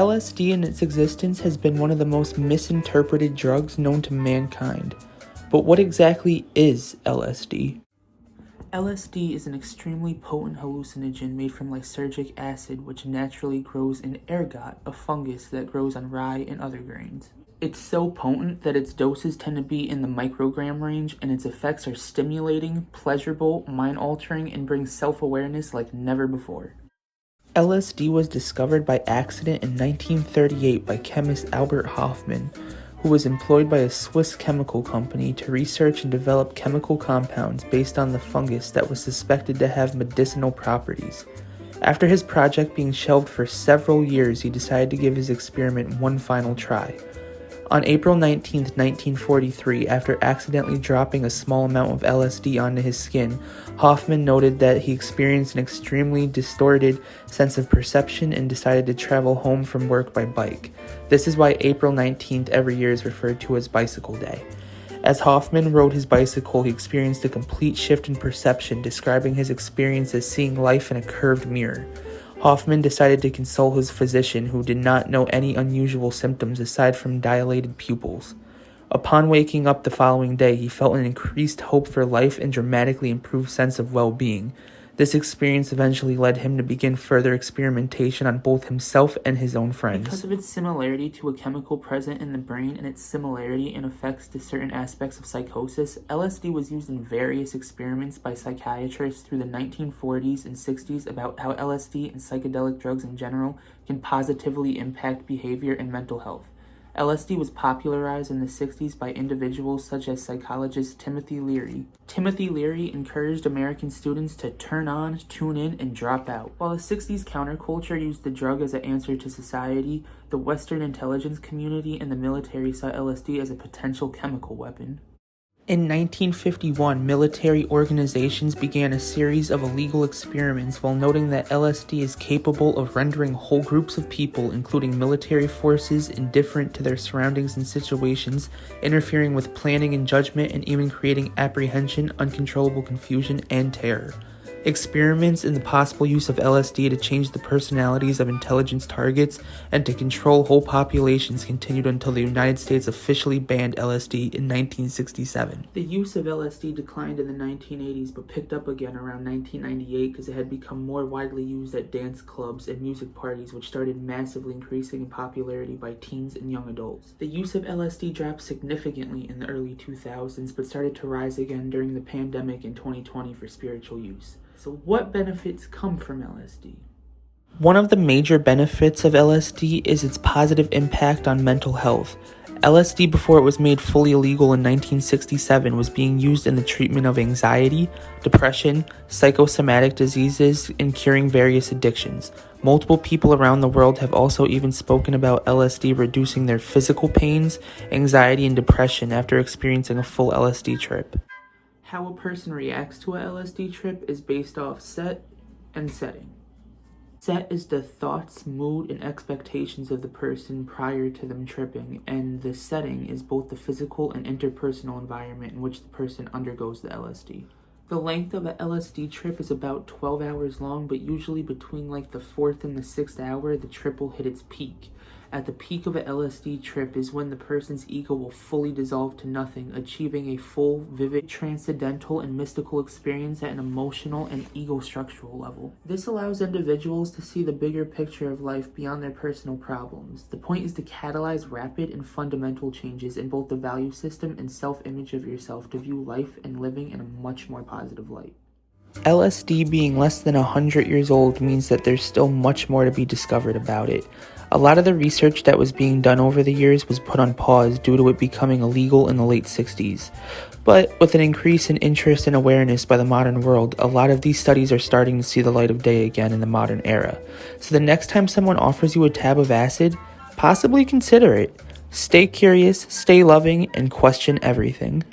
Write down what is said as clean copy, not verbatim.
LSD in its existence has been one of the most misinterpreted drugs known to mankind. But what exactly is LSD? LSD is an extremely potent hallucinogen made from lysergic acid, which naturally grows in ergot, a fungus that grows on rye and other grains. It's so potent that its doses tend to be in the microgram range, and its effects are stimulating, pleasurable, mind-altering, and bring self-awareness like never before. LSD was discovered by accident in 1938 by chemist Albert Hofmann, who was employed by a Swiss chemical company to research and develop chemical compounds based on the fungus that was suspected to have medicinal properties. After his project being shelved for several years, he decided to give his experiment one final try. On April 19, 1943, after accidentally dropping a small amount of LSD onto his skin, Hoffman noted that he experienced an extremely distorted sense of perception and decided to travel home from work by bike. This is why April 19th every year is referred to as Bicycle Day. As Hoffman rode his bicycle, he experienced a complete shift in perception, describing his experience as seeing life in a curved mirror. Hoffman decided to consult his physician, who did not know any unusual symptoms aside from dilated pupils. Upon waking up the following day, he felt an increased hope for life and dramatically improved sense of well-being. This experience eventually led him to begin further experimentation on both himself and his own friends. Because of its similarity to a chemical present in the brain and its similarity in effects to certain aspects of psychosis, LSD was used in various experiments by psychiatrists through the 1940s and 60s about how LSD and psychedelic drugs in general can positively impact behavior and mental health. LSD was popularized in the 60s by individuals such as psychologist Timothy Leary. Timothy Leary encouraged American students to turn on, tune in, and drop out. While the 60s counterculture used the drug as an answer to society, the Western intelligence community and the military saw LSD as a potential chemical weapon. In 1951, military organizations began a series of illegal experiments while noting that LSD is capable of rendering whole groups of people, including military forces, indifferent to their surroundings and situations, interfering with planning and judgment, and even creating apprehension, uncontrollable confusion, and terror. Experiments in the possible use of LSD to change the personalities of intelligence targets and to control whole populations continued until the United States officially banned LSD in 1967. The use of LSD declined in the 1980s but picked up again around 1998 because it had become more widely used at dance clubs and music parties, which started massively increasing in popularity by teens and young adults. The use of LSD dropped significantly in the early 2000s but started to rise again during the pandemic in 2020 for spiritual use. So what benefits come from LSD? One of the major benefits of LSD is its positive impact on mental health. LSD, before it was made fully illegal in 1967, was being used in the treatment of anxiety, depression, psychosomatic diseases, and curing various addictions. Multiple people around the world have also even spoken about LSD reducing their physical pains, anxiety, and depression after experiencing a full LSD trip. How a person reacts to a LSD trip is based off set and setting. Set is the thoughts, mood, and expectations of the person prior to them tripping, and the setting is both the physical and interpersonal environment in which the person undergoes the LSD. The length of a LSD trip is about 12 hours long, but usually between like the 4th and the 6th hour, the trip will hit its peak. At the peak of a LSD trip is when the person's ego will fully dissolve to nothing, achieving a full, vivid, transcendental, and mystical experience at an emotional and ego-structural level. This allows individuals to see the bigger picture of life beyond their personal problems. The point is to catalyze rapid and fundamental changes in both the value system and self-image of yourself to view life and living in a much more positive light. LSD being less than 100 years old means that there's still much more to be discovered about it. A lot of the research that was being done over the years was put on pause due to it becoming illegal in the late 60s. But with an increase in interest and awareness by the modern world, a lot of these studies are starting to see the light of day again in the modern era. So the next time someone offers you a tab of acid, possibly consider it. Stay curious, stay loving, and question everything.